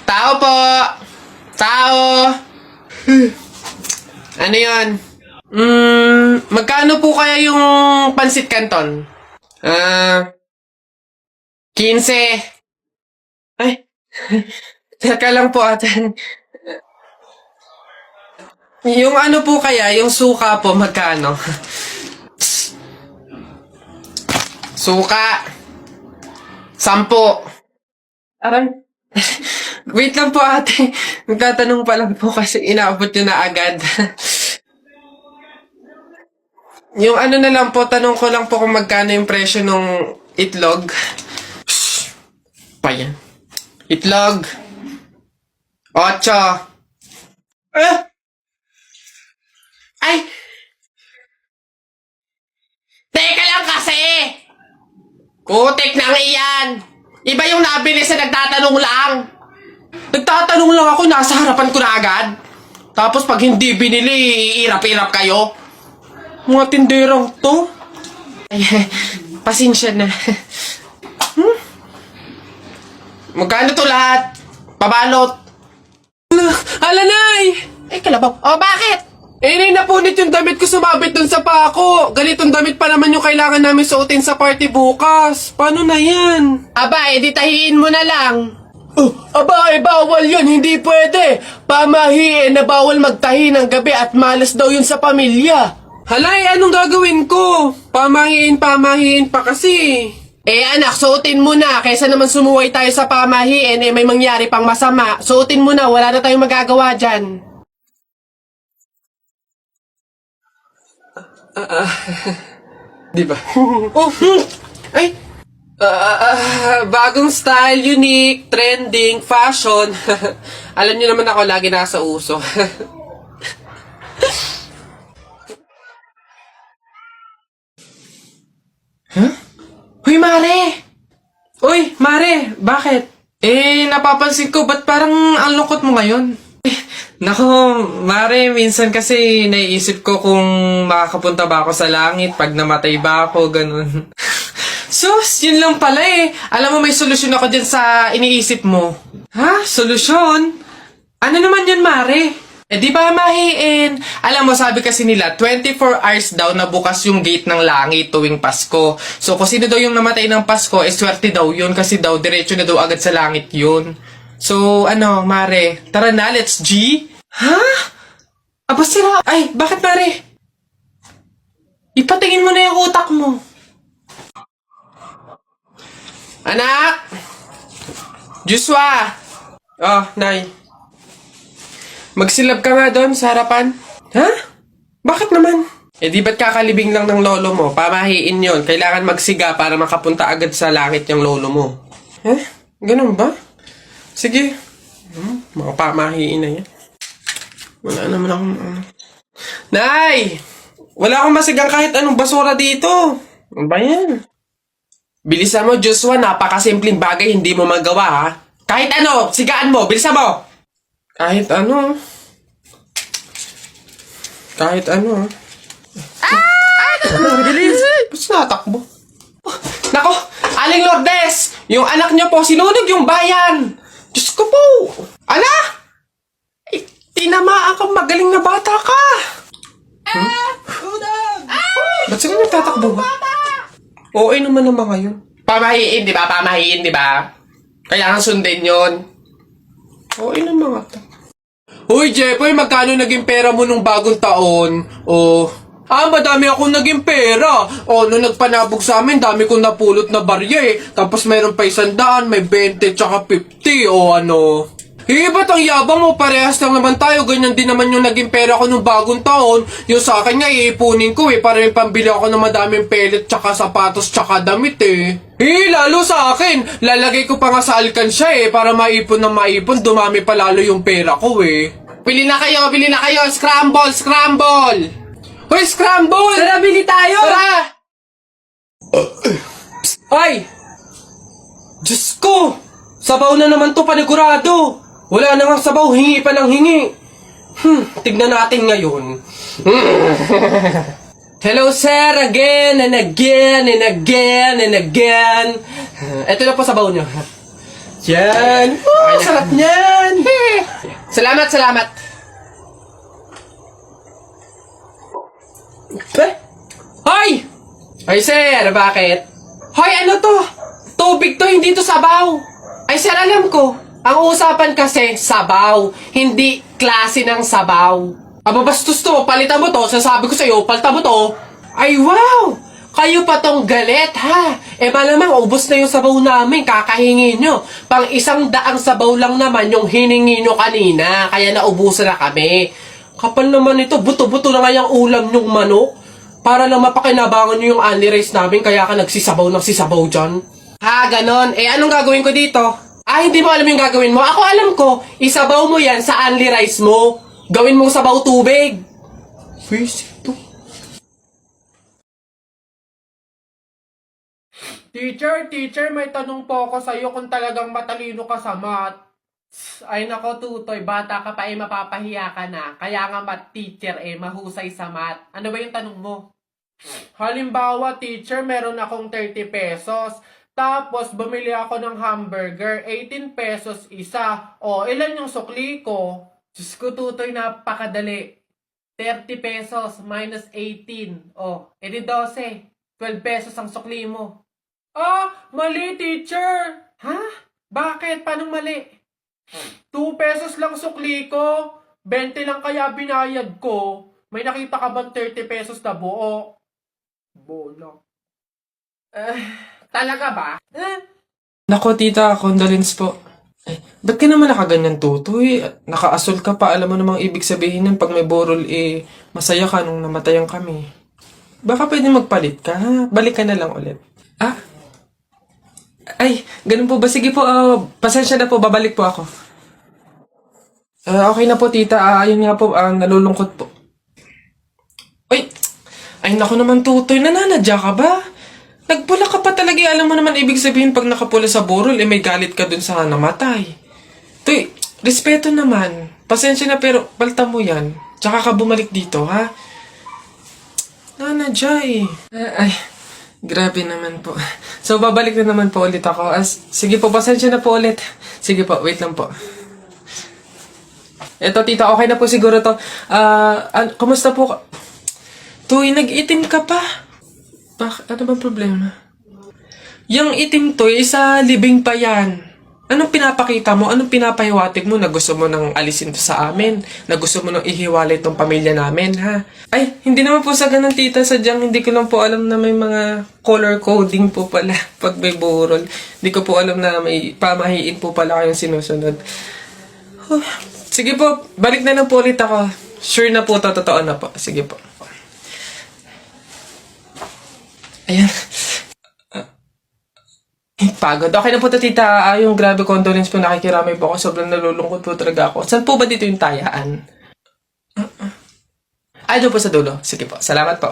Tao po! Tao! Ano yan? Magkano po kaya yung pansit canton? 15. Ay, teka lang po ate. Yung ano po kaya, yung suka po, magkano? Suka. 10. Aray. Wait lang po ate. Nagtatanong pa lang po kasi inaabot nyo na agad. Yung ano na lang po, tanong ko lang po kung magkano yung presyo ng itlog. Shhh. Pa yan. Itlog. 8. Ay! Teka lang kasi! Putik na iyan! Iba yung nabili sa nagtatanong lang. Nagtatanong lang ako, nasa harapan ko na agad. Tapos pag hindi binili, iirap-irap kayo. Mga tinderang to. Ay, pasensya na. Magkano to lahat? Pabalot. Alanay! Ay, kalabaw. Oh, bakit? Napunit yung damit ko sumabit dun sa pako. Ganitong damit pa naman yung kailangan namin suotin sa party bukas. Paano na yan? Aba, edi tahiin mo na lang. Aba, bawal yun. Hindi pwede. Pamahiin na bawal magtahi ng gabi at malas daw yun sa pamilya. Halay, anong gagawin ko? Pamahiin pa kasi. Anak, suotin mo na. Kaysa naman sumuway tayo sa pamahiin, may mangyari pang masama. Suotin mo na, wala na tayong magagawa dyan. Di ba? Ay! Bagong style, unique, trending, fashion. Alam niyo naman ako, lagi nasa uso. Huh? Uy, Mare! Uy, Mare! Bakit? Napapansin ko, ba't parang ang lungkot mo ngayon? Nako, Mare, minsan kasi naiisip ko kung makakapunta ba ako sa langit pag namatay ba ako, ganun. Sus, yun lang pala eh. Alam mo, may solusyon ako dyan sa iniisip mo. Ha? Solusyon? Ano naman yun, Mare? Di ba mahiin? Alam mo, sabi kasi nila, 24 hours daw na bukas yung gate ng langit tuwing Pasko. So, kung sino daw yung namatay ng Pasko, swerte daw yun kasi daw, diretso na daw agad sa langit yun. So, Mare, tara na, let's G? Ha? Aba sira. Ay, bakit, Mare? Ipatingin mo na yung utak mo. Anak! Joshua! Oh, Nay. Magsilab ka nga doon sa harapan. Ha? Bakit naman? Di ba't kakalibing lang ng lolo mo? Pamahiin yon. Kailangan magsiga para makapunta agad sa langit yung lolo mo. Ganun ba? Sige. Mga pamahiin na yan. Wala naman akong Nay! Wala akong masigang kahit anong basura dito. Ano ba yan? Bilisan mo, Joshua. Napakasimpleng bagay, hindi mo magawa, ha? Kahit ano, sigaan mo. Bilisan mo. Kahit ano. Kahit ano. Bilis! Ba't natakbo? Nako! Aling Lourdes! Yung anak niyo po, sinunog yung bayan! Diyos ko po! Ala! Tinamaan kang magaling na bata ka! Ba't sila nagtatakbo ba? Oo naman naman ngayon. Pamahiin, di ba? Pamahiin, di ba? Kailangan sundin yon. Oo naman nga. Hoy, Jepoy, magkano naging pera mo nung bagong taon? Madami akong naging pera. Nung nagpanabog sa amin, dami kong napulot na barya eh. Tapos mayroon pa 100, may 20, tsaka 50, ba't ang yabang mo? Parehas lang naman tayo. Ganyan din naman yung naging pera ko nung bagong taon. Yung sa akin nga, iipunin ko para may pambili ako ng madaming pellet, tsaka sapatos, tsaka damit lalo sa akin. Lalagay ko pa nga sa alkansya para maipon na maipon. Dumami pa lalo yung pera ko Bili na kayo, bili na kayo. Scramble, scramble. Hoy, scramble! Tara, bili tayo! Tara! Ay! Diyos ko! Sabaw na naman to, panigurado! Wala na nga sabaw, hingi pa ng hingi. Tignan natin ngayon. Hello, sir, again and again and again and again. Ito na po sabaw nyo. Yan. Sarap niyan. Salamat, salamat. Hoy! Hoy, sir, bakit? Hoy, ano to? Tubig to, hindi to sabaw. Ay, sir, alam ko. Ang usapan kasi, sabaw. Hindi klase ng sabaw. Aba, bastos to. Palitan mo to. Sasabi ko sa'yo, palitan mo to. Ay, wow! Kayo pa tong galit, ha? Eh, malamang ubos na yung sabaw namin. Kakahingi nyo. Pang 100 sabaw lang naman yung hiningi nyo kanina. Kaya naubusan na kami. Kapal naman ito. Buto-buto na nga yung ulam nyong manok. Para lang mapakinabangan nyo yung only rice namin, kaya ka nagsisabaw ng sisabaw dyan. Ha, ganon. Eh, anong gagawin ko dito? Ah, hindi mo alam yung gagawin mo? Ako alam ko. Isabaw mo yan sa only rice mo. Gawin mong sabaw tubig. Ito. Teacher, may tanong po ako sa'yo kung talagang matalino ka sa math. Ay nako, Tutoy, bata ka pa eh, mapapahiya ka na. Kaya nga math teacher eh, mahusay sa math. Ano ba yung tanong mo? Halimbawa, teacher, meron akong 30 pesos. Tapos, bumili ako ng hamburger, 18 pesos isa. O, ilan yung sukli ko? Diyos ko, Tutoy, napakadali. 30 pesos minus 18. O, edi 12. 12 pesos ang sukli mo. Ah, mali, teacher. Ha? Bakit? Paano mali? 2 pesos lang sukli ko. 20 lang kaya binayad ko. May nakita ka bang 30 pesos na buo? Bola. Talaga ba? Nako, tita, condolence po. Eh, ba't ka naman nakaganyan, Tutoy? Naka-asol ka pa. Alam mo namang ibig sabihin nun, pag may borol, eh, masaya ka nung namatayan kami. Baka pwede magpalit ka, ha? Balik ka na lang ulit. Ah? Ay, ganun po ba? Sige po, pasensya na po, babalik po ako. Okay na po, tita. Ayun nga po, nalulungkot po. Ay, naku naman, Tutoy, nananadya ka ba? Nagpula ka pa talaga, alam mo naman ibig sabihin pag nakapula sa burol, eh may galit ka dun sa namatay. Tuy, respeto naman. Pasensya na pero palta mo yan. Tsaka ka bumalik dito, ha? Nanadya eh. Ay, grabe naman po. So, babalik na naman po ulit ako. Sige po, pasensya na po ulit. Sige po, wait lang po. Eto, tita, okay na po siguro to. Kumusta po? Tuy, nag-itim ka pa. Ano bang problema? Yung itim to, isa libing pa yan. Anong pinapakita mo? Anong pinapahiwatig mo na gusto mo nang alisin to sa amin? Na gusto mo nang ihiwalay tong pamilya namin, ha? Ay, hindi naman po sa ganun, tita. Sadyang hindi ko lang po alam na may mga color coding po pala pag may burol. Hindi ko po alam na may pamahiin po pala kayong sinusunod. Sige po, balik na lang po ulit ako. Sure na po, totoo na po. Sige po. Ayan. Pagod. Okay na po to, tita. Yung grabe condolence po, nakikiramay po ako. Sobrang nalulungkot po talaga ako. Saan po ba dito yung tayaan? Ay, doon po sa dulo. Sige po. Salamat po.